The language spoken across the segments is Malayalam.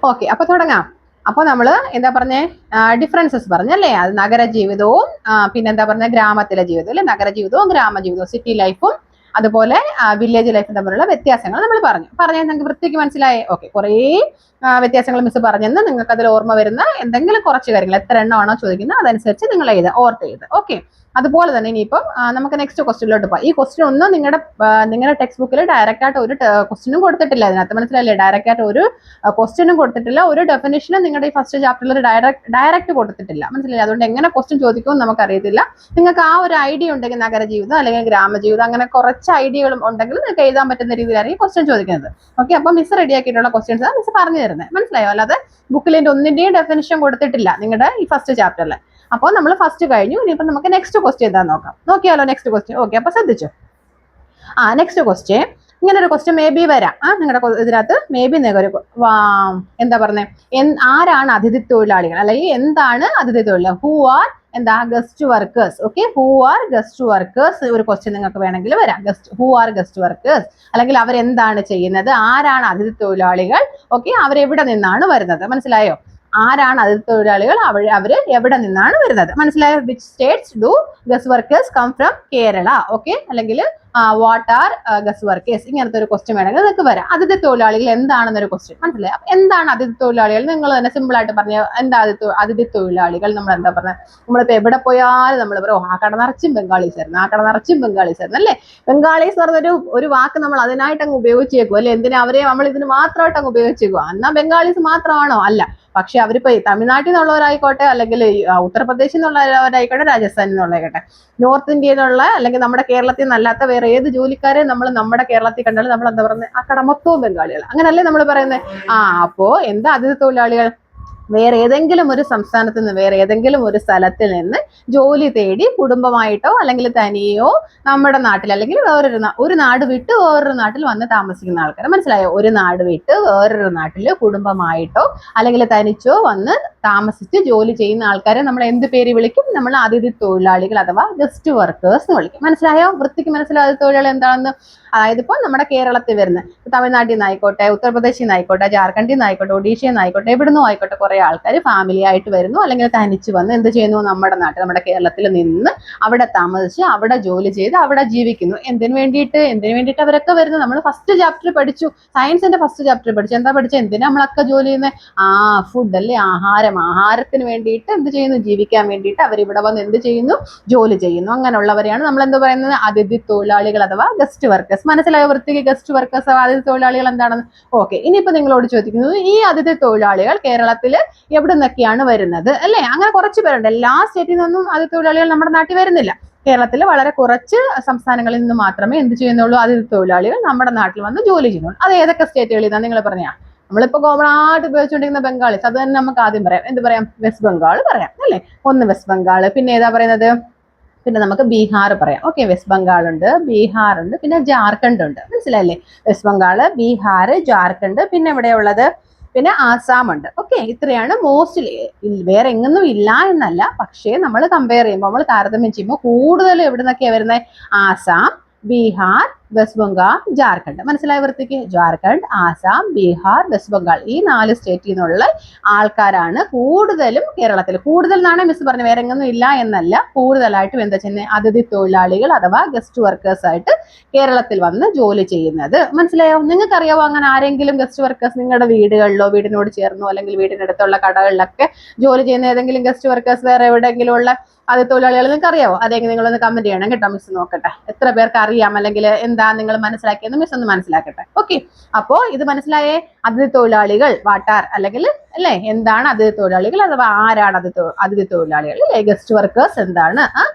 ഓക്കെ, അപ്പൊ തുടങ്ങാം. അപ്പൊ നമ്മള് എന്താ പറഞ്ഞേ, ഡിഫറൻസസ് പറഞ്ഞല്ലേ. അത് നഗരജീവിതവും പിന്നെന്താ പറഞ്ഞ ഗ്രാമത്തിലെ ജീവിതം അല്ലെ. നഗരജീവിതവും ഗ്രാമജീവിതവും, സിറ്റി ലൈഫും അതുപോലെ വില്ലേജ് ലൈഫും തമ്മിലുള്ള വ്യത്യാസങ്ങൾ നമ്മൾ പറഞ്ഞാൽ നിങ്ങൾക്ക് വൃത്തിക്ക് മനസ്സിലായേ. ഓക്കെ, കുറേ വ്യത്യാസങ്ങൾ മിസ് പറഞ്ഞെന്ന് നിങ്ങൾക്ക് അതിൽ ഓർമ്മ വരുന്ന എന്തെങ്കിലും കുറച്ച് കാര്യങ്ങൾ, എത്ര എണ്ണമാണോ ചോദിക്കുന്നത് അതനുസരിച്ച് നിങ്ങൾ ഓർത്ത് എഴുതുക. ഓക്കെ, അതുപോലെ തന്നെ ഇനിയിപ്പം നമുക്ക് നെക്സ്റ്റ് ക്വസ്റ്റ്യനിലോട്ട് പോകാം. ഈ ക്വസ്റ്റ്യൻ ഒന്നും നിങ്ങളുടെ ടെക്സ്റ്റ് ബുക്കിൽ ഡയറക്റ്റ് ആയിട്ട് ഒരു ക്വസ്റ്റ്യനും കൊടുത്തിട്ടില്ല. അതിനകത്ത് മനസ്സിലായില്ലേ, ഡയറക്റ്റ് ആയിട്ട് ഒരു ക്വസ്റ്റ്യനും കൊടുത്തിട്ടില്ല, ഒരു ഡെഫിനേഷനും നിങ്ങളുടെ ഈ ഫസ്റ്റ് ചാപ്റ്ററിൽ ഡയറക്റ്റ് കൊടുത്തിട്ടില്ല. മനസ്സിലായില്ലേ? അതുകൊണ്ട് എങ്ങനെ ക്വസ്റ്റ്യൻ ചോദിക്കുമെന്ന് നമുക്കറിയത്തില്ല. നിങ്ങൾക്ക് ആ ഒരു ഐഡിയ ഉണ്ടെങ്കിൽ നഗരജീവിതം അല്ലെങ്കിൽ ഗ്രാമജീവിതം അങ്ങനെ കുറച്ച് ഐഡിയകളും ഉണ്ടെങ്കിൽ നിങ്ങൾക്ക് എഴുതാൻ പറ്റുന്ന രീതിയിലായിരിക്കും ക്വസ്റ്റ്യൻ ചോദിക്കുന്നത്. ഓക്കെ, അപ്പൊ മിസ് റെഡിയാക്കിയിട്ടുള്ള ക്വസ്റ്റ്യൻസ് മിസ് പറഞ്ഞു തരുന്നത്. മനസ്സിലായോ? അല്ലാതെ ബുക്കിൽ ഒന്നിന്റെയും ഡെഫിനേഷൻ കൊടുത്തിട്ടില്ല നിങ്ങളുടെ ഈ ഫസ്റ്റ് ചാപ്റ്ററിൽ. അപ്പോൾ നമ്മൾ ഫസ്റ്റ് കഴിഞ്ഞു. ഇനിയിപ്പോൾ നമുക്ക് നെക്സ്റ്റ് ക്വസ്റ്റ്യൻ എന്താന്ന് നോക്കാം. നോക്കിയാലോ നെക്സ്റ്റ് ക്വസ്റ്റ്യൻ? ഓക്കെ, അപ്പൊ ശ്രദ്ധിച്ചു. നെക്സ്റ്റ് ക്വസ്റ്റ്യൻ ഇങ്ങനെ ഒരു ക്വസ്റ്റ്യൻ മേ ബി വരാം. നിങ്ങളുടെ ഇതിനകത്ത് മേ ബി ഒരു എന്താ പറഞ്ഞേ, ആരാണ് അതിഥി തൊഴിലാളികൾ, അല്ലെങ്കിൽ എന്താണ് അതിഥി തൊഴിലാളികൾ? ഹൂ ആർ എന്താ guest workers. Okay, who are guest workers ഒരു ക്വസ്റ്റ്യൻ നിങ്ങൾക്ക് വേണമെങ്കിൽ വരാം. ഹൂ ആർ ഗസ്റ്റ് വർക്കേഴ്സ്, അല്ലെങ്കിൽ അവരെന്താണ് ചെയ്യുന്നത്, ആരാണ് അതിഥി തൊഴിലാളികൾ, ഓക്കെ, അവരെവിടെ നിന്നാണ് വരുന്നത്? മനസ്സിലായോ? ആരാണ് അതിഥി തൊഴിലാളികൾ, അവര് എവിടെ നിന്നാണ് വരുന്നത്? മനസ്സിലായോ? Which states do guest workers come from? Kerala. Okay, അല്ലെങ്കിൽ വാട്ട് ആർ ഗസ്റ്റ് വർക്കേഴ്സ്, ഇങ്ങനത്തെ ഒരു ക്വസ്റ്റ്യൻ വേണമെങ്കിൽ നിങ്ങൾക്ക് വരാം. അതിഥി തൊഴിലാളികൾ എന്താണെന്നൊരു ക്വസ്റ്റ്യൻ. മനസ്സിലായി? അപ്പൊ എന്താണ് അതിഥി തൊഴിലാളികൾ? നിങ്ങൾ തന്നെ സിമ്പിൾ ആയിട്ട് പറഞ്ഞ എന്താ അതിഥി തൊഴിലാളികൾ? നമ്മൾ എന്താ പറഞ്ഞത്? നമ്മളിപ്പോ എവിടെ പോയാലും നമ്മൾ പറയും ആ കട നിറച്ചും ബംഗാളീസ് ആയിരുന്നു, ആ കട നിറച്ചും ബംഗാളീസ് ആയിരുന്നു അല്ലേ. ബംഗാളീസ് പറഞ്ഞൊരു ഒരു വാക്ക് നമ്മൾ അതിനായിട്ട് അങ്ങ് ഉപയോഗിച്ചേക്കും അല്ലെ. എന്തിനാ അവരെ നമ്മൾ ഇതിന് മാത്രമായിട്ട് അങ്ങ് ഉപയോഗിച്ചേക്കുക? എന്നാ ബംഗാളീസ് മാത്രമാണോ? അല്ല. പക്ഷെ അവരിപ്പോ തമിഴ്നാട്ടിൽ നിന്നുള്ളവരായിക്കോട്ടെ, അല്ലെങ്കിൽ ഉത്തർപ്രദേശിൽ നിന്നുള്ളവരായിക്കോട്ടെ, രാജസ്ഥാനിൽ നിന്നുള്ളതായിക്കോട്ടെ, നോർത്ത് ഇന്ത്യയിൽ നിന്നുള്ള അല്ലെങ്കിൽ നമ്മുടെ കേരളത്തിൽ നിന്നല്ലാത്ത വേറെ ഏത് ജോലിക്കാരെ നമ്മൾ നമ്മുടെ കേരളത്തിൽ കണ്ടാലും നമ്മൾ എന്താ പറയുന്നത്? ആ കട മൊത്തവും ബംഗാളികൾ, അങ്ങനല്ലേ നമ്മൾ പറയുന്നത്. അപ്പോ എന്താ അതിഥി തൊഴിലാളികൾ? വേറെ ഏതെങ്കിലും ഒരു സംസ്ഥാനത്ത് നിന്ന്, വേറെ ഏതെങ്കിലും ഒരു സ്ഥലത്തിൽ നിന്ന് ജോലി തേടി കുടുംബമായിട്ടോ അല്ലെങ്കിൽ തനിയോ നമ്മുടെ നാട്ടിൽ, അല്ലെങ്കിൽ ഒരു നാട് വിട്ട് വേറൊരു നാട്ടിൽ വന്ന് താമസിക്കുന്ന ആൾക്കാർ. മനസ്സിലായോ? ഒരു നാട് വിട്ട് വേറൊരു നാട്ടിൽ കുടുംബമായിട്ടോ അല്ലെങ്കിൽ തനിച്ചോ വന്ന് താമസിച്ച് ജോലി ചെയ്യുന്ന ആൾക്കാരെ നമ്മൾ എന്ത് പേര് വിളിക്കും? നമ്മൾ അതിഥി തൊഴിലാളികൾ അഥവാ ഗസ്റ്റ് വർക്കേഴ്സ് എന്ന് വിളിക്കും. മനസ്സിലായോ? വൃത്തിക്ക് മനസ്സിലായ അതിഥി തൊഴിലാളി എന്താണെന്ന്. അതായത് ഇപ്പോൾ നമ്മുടെ കേരളത്തിൽ വരുന്ന തമിഴ്നാട്ടിൽ നിന്നായിക്കോട്ടെ, ഉത്തർപ്രദേശിൽ നിന്നായിക്കോട്ടെ, ജാർഖണ്ഡിൽ നിന്നായിക്കോട്ടെ, ഒഡീഷയിൽ നിന്നായിക്കോട്ടെ, എവിടുന്നും ആയിക്കോട്ടെ, കുറെ ആൾക്കാർ ഫാമിലി ആയിട്ട് വരുന്നു അല്ലെങ്കിൽ തനിച്ച് വന്ന് എന്ത് ചെയ്യുന്നു? നമ്മുടെ നാട്ടിൽ, നമ്മുടെ കേരളത്തിൽ നിന്ന് അവിടെ താമസിച്ച് അവിടെ ജോലി ചെയ്ത് അവിടെ ജീവിക്കുന്നു. എന്തിനു വേണ്ടിയിട്ട് അവരൊക്കെ വരുന്നത്? നമ്മൾ ഫസ്റ്റ് ചാപ്റ്റർ പഠിച്ചു, സയൻസിന്റെ ഫസ്റ്റ് ചാപ്റ്റർ പഠിച്ചു. എന്താ പഠിച്ചത്? എന്തിനാ നമ്മളൊക്കെ ജോലി ചെയ്യുന്നത്? ഫുഡ് അല്ലേ, ആഹാരത്തിന് വേണ്ടിയിട്ട് എന്ത് ചെയ്യുന്നു? ജീവിക്കാൻ വേണ്ടിയിട്ട് അവരിവിടെ വന്ന് എന്ത് ചെയ്യുന്നു? ജോലി ചെയ്യുന്നു. അങ്ങനെയുള്ളവരെയാണ് നമ്മൾ എന്ത് പറയുന്നത്? അതിഥി തൊഴിലാളികൾ അഥവാ ഗസ്റ്റ് വർക്കേഴ്സ്. മനസ്സിലായ വൃത്തിക്ക് ഗസ്റ്റ് വർക്കേഴ്സ് അതിഥി തൊഴിലാളികൾ എന്താണെന്ന്? ഓക്കെ, ഇനിയിപ്പോ നിങ്ങളോട് ചോദിക്കുന്നത്, ഈ അതിഥി തൊഴിലാളികൾ കേരളത്തിൽ എവിടെ നിന്നൊക്കെയാണ് വരുന്നത് അല്ലെ? അങ്ങനെ കുറച്ച് പേരുണ്ട്. എല്ലാ സ്റ്റേറ്റിൽ നിന്നും അതിഥി തൊഴിലാളികൾ നമ്മുടെ നാട്ടിൽ വരുന്നില്ല. കേരളത്തിൽ വളരെ കുറച്ച് സംസ്ഥാനങ്ങളിൽ നിന്ന് മാത്രമേ എന്ത് ചെയ്യുന്നുള്ളൂ? അതിഥി തൊഴിലാളികൾ നമ്മുടെ നാട്ടിൽ വന്ന് ജോലി ചെയ്യുന്നുള്ളൂ. അത് ഏതൊക്കെ സ്റ്റേറ്റുകളിൽ നിന്നാണ് നിങ്ങൾ പറഞ്ഞാ? നമ്മളിപ്പോ കോമൺ ആയിട്ട് ഉപയോഗിച്ചുകൊണ്ടിരിക്കുന്ന ബംഗാളീസ്, അത് തന്നെ നമുക്ക് ആദ്യം പറയാം. എന്ത് പറയാം? വെസ്റ്റ് ബംഗാൾ പറയാം അല്ലെ. ഒന്ന് വെസ്റ്റ് ബംഗാൾ, പിന്നെ ഏതാ പറയുന്നത്? പിന്നെ നമുക്ക് ബീഹാർ പറയാം. ഓക്കെ, വെസ്റ്റ് ബംഗാൾ ഉണ്ട്, ബീഹാർ ഉണ്ട്, പിന്നെ ജാർഖണ്ഡ് ഉണ്ട്. മനസ്സിലായില്ലേ? വെസ്റ്റ് ബംഗാൾ, ബീഹാർ, ജാർഖണ്ഡ്, പിന്നെ എവിടെയുള്ളത്? പിന്നെ ആസാം ഉണ്ട്. ഓക്കെ, ഇത്രയാണ് മോസ്റ്റ്ലി. വേറെ എങ്ങൊന്നും ഇല്ല എന്നല്ല, പക്ഷേ നമ്മൾ കമ്പയർ ചെയ്യുമ്പോൾ, നമ്മൾ താരതമ്യം ചെയ്യുമ്പോൾ കൂടുതൽ എവിടെ നിന്നൊക്കെയാണ് വരുന്നത്? ആസാം, ബീഹാർ, വെസ്റ്റ് ബംഗാൾ, ജാർഖണ്ഡ്. മനസ്സിലായ വൃത്തിക്ക്? ജാർഖണ്ഡ്, ആസാം, ബീഹാർ, വെസ്റ്റ് ബംഗാൾ, ഈ 4 സ്റ്റേറ്റിൽ നിന്നുള്ള ആൾക്കാരാണ് കൂടുതലും കേരളത്തിൽ. കൂടുതൽ എന്നാണ് മിസ് പറഞ്ഞു, വേറെ എങ്ങൊന്നും ഇല്ല എന്നല്ല. കൂടുതലായിട്ടും എന്താ ചെയ്യുന്നത്? അതിഥി തൊഴിലാളികൾ അഥവാ ഗസ്റ്റ് വർക്കേഴ്സ് ആയിട്ട് കേരളത്തിൽ വന്ന് ജോലി ചെയ്യുന്നത്. മനസ്സിലായോ? നിങ്ങൾക്കറിയാവോ അങ്ങനെ ആരെങ്കിലും ഗസ്റ്റ് വർക്കേഴ്സ് നിങ്ങളുടെ വീടുകളിലോ, വീടിനോട് ചേർന്നോ, അല്ലെങ്കിൽ വീടിനടുത്തുള്ള കടകളിലൊക്കെ ജോലി ചെയ്യുന്ന ഏതെങ്കിലും ഗസ്റ്റ് വർക്കേഴ്സ് വേറെ എവിടെയെങ്കിലും ഉള്ള അതിഥി തൊഴിലാളികൾ നിങ്ങൾക്ക് അറിയാവോ? അതെങ്കിൽ നിങ്ങളൊന്ന് കമന്റ് ചെയ്യണം കേട്ടോ. മിസ് നോക്കട്ടെ എത്ര പേർക്ക് അറിയാം, അല്ലെങ്കിൽ എന്താ നിങ്ങൾ മനസ്സിലാക്കിയെന്ന് മിസ് ഒന്ന് മനസ്സിലാക്കട്ടെ. ഓക്കെ, അപ്പോ ഇത് മനസ്സിലായേ? അതിഥി തൊഴിലാളികൾ വാട്ടാർ, അല്ലെങ്കിൽ അല്ലെ എന്താണ് അതിഥി തൊഴിലാളികൾ അഥവാ ആരാണ് അതിഥി തൊഴിലാളികൾ അല്ലെ? ഗസ്റ്റ് വർക്കേഴ്സ് എന്താണ്?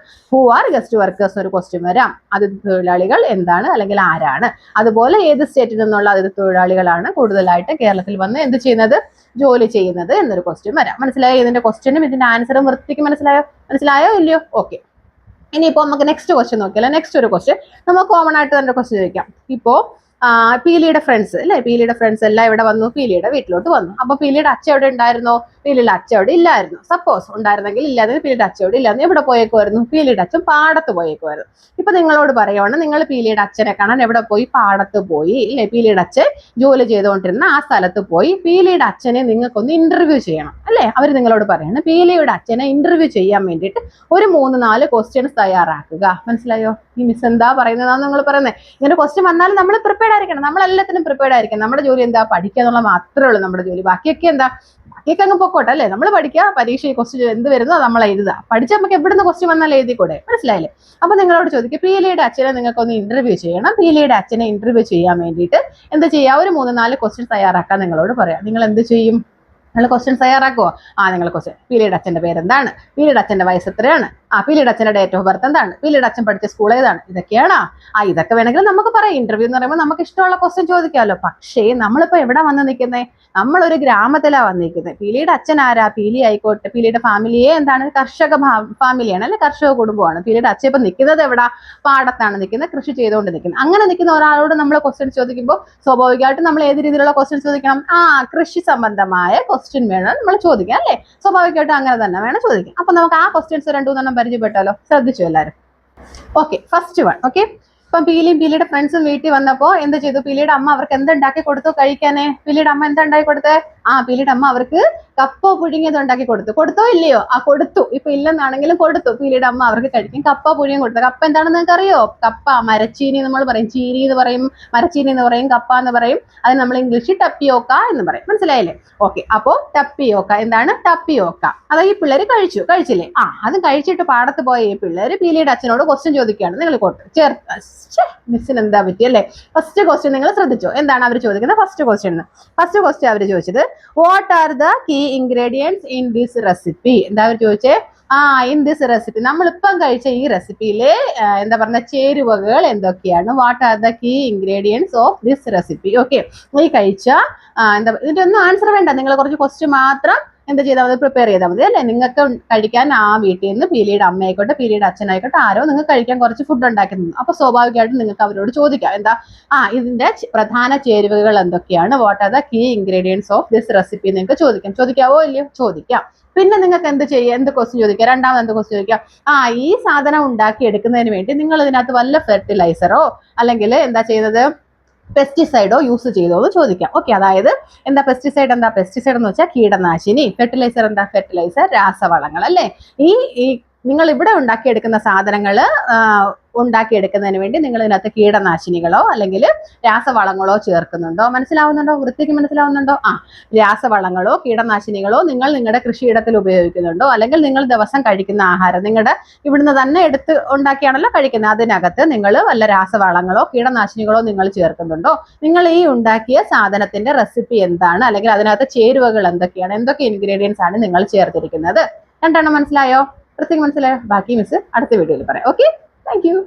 ഹൂ ആർ ഗസ്റ്റ് വർക്കേഴ്സ് ഒരു ക്വസ്റ്റ്യൻ വരാം. അതിഥി തൊഴിലാളികൾ എന്താണ് അല്ലെങ്കിൽ ആരാണ്? അതുപോലെ ഏത് സ്റ്റേറ്റിൽ നിന്നുള്ള അതിഥി തൊഴിലാളികളാണ് കൂടുതലായിട്ട് കേരളത്തിൽ വന്ന് എന്ത് ചെയ്യുന്നത്? ജോലി ചെയ്യുന്നത് എന്നൊരു ക്വസ്റ്റ്യൻ വരാം. മനസ്സിലായോ? ഇതിന്റെ ക്വസ്റ്റ്യനും ഇതിന്റെ ആൻസറും വൃത്തിക്ക് മനസ്സിലായോ ഇല്ലയോ? ഓക്കെ, ഇനിയിപ്പോ നമുക്ക് നെക്സ്റ്റ് ക്വസ്റ്റ്യൻ നോക്കിയാലോ. നെക്സ്റ്റ് ഒരു ക്വസ്റ്റ്യൻ നമുക്ക് കോമൺ ആയിട്ട് തന്നെ ക്വസ്റ്റ്യൻ ചോദിക്കാം. ഇപ്പോ പീലിയുടെ ഫ്രണ്ട്സ് അല്ലെ, പീലിയുടെ ഫ്രണ്ട്സ് എല്ലാം ഇവിടെ വന്നു, പീലിയുടെ വീട്ടിലോട്ട് വന്നു. അപ്പൊ പീലിയുടെ അച്ഛൻ എവിടെ ഉണ്ടായിരുന്നോ? പീലിയുടെ അച്ഛൻ അവിടെ ഇല്ലായിരുന്നു. സപ്പോസ് ഉണ്ടായിരുന്നെങ്കിൽ ഇല്ലാതെ പീലിയുടെ അച്ഛൻ അവിടെ ഇല്ലായിരുന്നു. എവിടെ പോയേക്കുമായിരുന്നു? പീലിയുടെ അച്ഛൻ പാടത്ത് പോയേക്കുമായിരുന്നു. ഇപ്പൊ നിങ്ങളോട് പറയുവാണ്, നിങ്ങൾ പീലിയുടെ അച്ഛനെ കാണാൻ എവിടെ പോയി? പാടത്ത് പോയി ഇല്ലേ? പീലിയുടെ അച്ഛൻ ജോലി ചെയ്തുകൊണ്ടിരുന്ന ആ സ്ഥലത്ത് പോയി പീലിയുടെ അച്ഛനെ നിങ്ങൾക്കൊന്ന് ഇന്റർവ്യൂ ചെയ്യണം അല്ലെ. അവർ നിങ്ങളോട് പറയാണ് പീലിയുടെ അച്ഛനെ ഇന്റർവ്യൂ ചെയ്യാൻ വേണ്ടിയിട്ട് ഒരു 3-4 ക്വസ്റ്റ്യൻസ് തയ്യാറാക്കുക. മനസ്സിലായോ? ഈ മിസ് എന്താ പറയുന്നതാണ് നിങ്ങൾ പറയുന്നത്? ഇങ്ങനെ ക്വസ്റ്റ്യൻ വന്നാലും നമ്മൾ പ്രിപ്പയർഡ് ആയിരിക്കണം. നമ്മളെല്ലാത്തിനും പ്രിപ്പയർഡ് ആയിരിക്കണം. നമ്മുടെ ജോലി എന്താ? പഠിക്കുക എന്നുള്ള മാത്രമേ ഉള്ളൂ നമ്മുടെ ജോലി. ബാക്കിയൊക്കെ എന്താ? ബാക്കിയൊക്കെ അങ്ങ് പൊക്കോട്ടെ അല്ലേ. നമ്മൾ പഠിക്കുക, പരീക്ഷ ക്വസ്റ്റ്യൻ എന്ത് വരുന്നോ നമ്മൾ എഴുതുക. പഠിച്ചാൽ നമുക്ക് എവിടുന്ന് ക്വസ്റ്റ്യൻ വന്നാൽ എഴുതിക്കൂടെ? മനസ്സിലായില്ലേ? അപ്പൊ നിങ്ങളോട് ചോദിക്കുക, പീലിയുടെ അച്ഛനെ നിങ്ങൾക്കൊന്ന് ഇന്റർവ്യൂ ചെയ്യണം. പീലിയുടെ അച്ഛനെ ഇന്റർവ്യൂ ചെയ്യാൻ വേണ്ടിയിട്ട് എന്ത് ചെയ്യാം? ഒരു 3-4 ക്വസ്റ്റ്യൻ തയ്യാറാക്കാൻ നിങ്ങളോട് പറയാം. നിങ്ങൾ എന്ത് ചെയ്യും? നിങ്ങൾ ക്വസ്റ്റ്യൻസ് തയ്യാറാക്കുമോ? നിങ്ങൾ ക്വസ്റ്റ്യൻ, പീലിയുടെ അച്ഛന്റെ പേരെന്താണ്? പീലിയുടെ അച്ഛന്റെ വയസ്സ് എത്രയാണ്? പീലിയുടെ അച്ഛന്റെ ഡേറ്റ് ഓഫ് ബർത്ത് എന്താണ്? പീലിയുടെ അച്ഛൻ പഠിച്ച സ്കൂൾ ഏതാണ്? ഇതൊക്കെയാണോ? ഇതൊക്കെ വേണമെങ്കിൽ നമുക്ക് പറയാം. ഇന്റർവ്യൂ എന്ന് പറയുമ്പോൾ നമുക്ക് ഇഷ്ടമുള്ള ക്വസ്റ്റ്യൻ ചോദിക്കാമല്ലോ. പക്ഷേ നമ്മളിപ്പോ എവിടെ വന്ന് നിൽക്കുന്നത്? നമ്മളൊരു ഗ്രാമത്തിലാണ് വന്നിരിക്കുന്നത്. പീലിയുടെ അച്ഛൻ ആരാ? പീലി ആയിക്കോട്ടെ, പീലിയുടെ ഫാമിലിയെ എന്താണ്? കർഷക ഫാമിലിയാണ് അല്ലെ, കർഷക കുടുംബമാണ്. പീലിയുടെ അച്ഛൻ ഇപ്പൊ നിൽക്കുന്നത് എവിടാ? പാടത്താണ് നിൽക്കുന്നത്, കൃഷി ചെയ്തുകൊണ്ട് നിൽക്കുന്നത്. അങ്ങനെ നിൽക്കുന്ന ഒരാളോട് നമ്മൾ ക്വസ്റ്റ്യൻ ചോദിക്കുമ്പോൾ സ്വാഭാവികമായിട്ടും നമ്മൾ ഏത് രീതിയിലുള്ള ക്വസ്റ്റ്യൻ ചോദിക്കണം? കൃഷി സംബന്ധമായ ക്വസ്റ്റ്യൻ വേണം നമ്മൾ ചോദിക്കാം അല്ലെ. സ്വാഭാവികമായിട്ടും അങ്ങനെ തന്നെ വേണം ചോദിക്കാം. അപ്പൊ നമുക്ക് ആ ക്വസ്റ്റ്യൻസ് 2-3 പരിചയപ്പെട്ടാലോ? ശ്രദ്ധിച്ചു എല്ലാവരും? Okay, first one. ഓക്കെ, ഇപ്പം പീലിയുടെ ഫ്രണ്ട്സും വീട്ടിൽ വന്നപ്പോ എന്ത് ചെയ്തു? പീലിയുടെ അമ്മ അവർക്ക് എന്തുണ്ടാക്കി കൊടുത്തു കഴിക്കാനേ? പീലിയുടെ അമ്മ എന്താ ഉണ്ടാക്കി കൊടുത്തേ? പീലിയുടെ അമ്മ അവർക്ക് കപ്പ പുഴുങ്ങിയത് ഉണ്ടാക്കി കൊടുത്തോ ഇല്ലയോ? കൊടുത്തു. ഇപ്പൊ ഇല്ലെന്നാണെങ്കിലും കൊടുത്തു. പീലിയുടെ അമ്മ അവർക്ക് കഴിക്കും കപ്പ പുഴുങ്ങി കൊടുത്തു. കപ്പ എന്താണെന്ന് നിങ്ങൾക്ക് അറിയോ? കപ്പ മരച്ചീനി നമ്മൾ പറയും, ചീനി എന്ന് പറയും, മരച്ചീനി എന്ന് പറയും, കപ്പ എന്ന് പറയും. അത് നമ്മൾ ഇംഗ്ലീഷിൽ ടപ്പിയോക്ക എന്ന് പറയും. മനസ്സിലായില്ലേ? ഓക്കെ, അപ്പോ ടപ്പിയോക്ക എന്താണ്? ടപ്പിയോക്ക അത് ഈ പിള്ളേര് കഴിച്ചില്ലേ? അത് കഴിച്ചിട്ട് പാടത്ത് പോയ ഈ പിള്ളേര് പീലിയുടെ അച്ഛനോട് ക്വസ്റ്റ്യൻ ചോദിക്കുകയാണ്. നിങ്ങൾ മിസ്സിന് എന്താ പറ്റിയല്ലേ? ഫസ്റ്റ് ക്വസ്റ്റ്യൻ നിങ്ങൾ ശ്രദ്ധിച്ചോ? എന്താണ് അവർ ചോദിക്കുന്നത്? ഫസ്റ്റ് ക്വസ്റ്റ്യൻ അവർ ചോദിച്ചത്, what are the key ingredients in this recipe? എന്താ അവർ ചോദിച്ചേ? ഇൻ ദിസ് റെസിപ്പി, നമ്മളിപ്പം കഴിച്ച ഈ റെസിപ്പിയിലെ എന്താ പറഞ്ഞ ചേരുവകൾ എന്തൊക്കെയാണ്? What are the key ingredients of this recipe? Okay, ഈ കഴിച്ച ഇതിന്റെ ഒന്നും ആൻസർ വേണ്ട. നിങ്ങൾ കുറച്ച് ക്വസ്റ്റ്യൻ മാത്രം എന്താ ചെയ്താൽ മതി? പ്രിപ്പയർ ചെയ്താൽ മതി അല്ലേ. നിങ്ങൾക്ക് കഴിക്കാൻ വീട്ടിൽ നിന്ന് പീലിയുടെ അമ്മയായിക്കോട്ടെ, പീലിയുടെ അച്ഛനായിക്കോട്ടെ, ആരോ നിങ്ങൾക്ക് കഴിക്കാൻ കുറച്ച് ഫുഡ് ഉണ്ടാക്കി തന്നു. അപ്പൊ സ്വാഭാവികമായിട്ടും നിങ്ങൾക്ക് അവരോട് ചോദിക്കാം, എന്താ ഇതിന്റെ പ്രധാന ചേരുവകൾ എന്തൊക്കെയാണ്? What are the key ingredients of this recipe? നിങ്ങൾക്ക് ചോദിക്കാവോ ഇല്ലയോ? ചോദിക്കാം. പിന്നെ നിങ്ങൾക്ക് എന്ത് ക്വസ്റ്റ്യൻ ചോദിക്കാം? രണ്ടാമത് എന്ത് ക്വസ്റ്റ്യൻ ചോദിക്കാം? ഈ സാധനം ഉണ്ടാക്കി എടുക്കുന്നതിന് വേണ്ടി നിങ്ങൾ ഇതിനകത്ത് വല്ല ഫെർട്ടിലൈസറോ അല്ലെങ്കിൽ എന്താ ചെയ്യുന്നത്, പെസ്റ്റിസൈഡോ യൂസ് ചെയ്തോ എന്ന് ചോദിക്കാം. ഓക്കെ, അതായത് എന്താ പെസ്റ്റിസൈഡ് എന്ന് വെച്ചാൽ കീടനാശിനി. ഫെർട്ടിലൈസർ ഫെർട്ടിലൈസർ രാസവളങ്ങൾ അല്ലേ. ഈ നിങ്ങൾ ഇവിടെ ഉണ്ടാക്കിയെടുക്കുന്ന സാധനങ്ങൾ ഉണ്ടാക്കിയെടുക്കുന്നതിന് വേണ്ടി നിങ്ങൾ ഇതിനകത്ത് കീടനാശിനികളോ അല്ലെങ്കിൽ രാസവളങ്ങളോ ചേർക്കുന്നുണ്ടോ? മനസ്സിലാവുന്നുണ്ടോ? വൃത്തിക്ക് മനസ്സിലാവുന്നുണ്ടോ? രാസവളങ്ങളോ കീടനാശിനികളോ നിങ്ങൾ നിങ്ങളുടെ കൃഷിയിടത്തിൽ ഉപയോഗിക്കുന്നുണ്ടോ? അല്ലെങ്കിൽ നിങ്ങൾ ദിവസം കഴിക്കുന്ന ആഹാരം നിങ്ങളുടെ ഇവിടുന്ന് തന്നെ എടുത്ത് ഉണ്ടാക്കിയാണല്ലോ കഴിക്കുന്നത്, അതിനകത്ത് നിങ്ങൾ വല്ല രാസവളങ്ങളോ കീടനാശിനികളോ നിങ്ങൾ ചേർക്കുന്നുണ്ടോ? നിങ്ങൾ ഈ ഉണ്ടാക്കിയ സാധനത്തിന്റെ റെസിപ്പി എന്താണ്? അല്ലെങ്കിൽ അതിനകത്ത് ചേരുവകൾ എന്തൊക്കെയാണ്? എന്തൊക്കെ ഇൻഗ്രീഡിയൻസ് ആണ് നിങ്ങൾ ചേർത്തിരിക്കുന്നത്? രണ്ടെണ്ണം മനസ്സിലായോ? വൃത്തിക്ക് മനസ്സിലായോ? ബാക്കി മിസ് അടുത്ത വീഡിയോയിൽ പറയാം. Okay, thank you.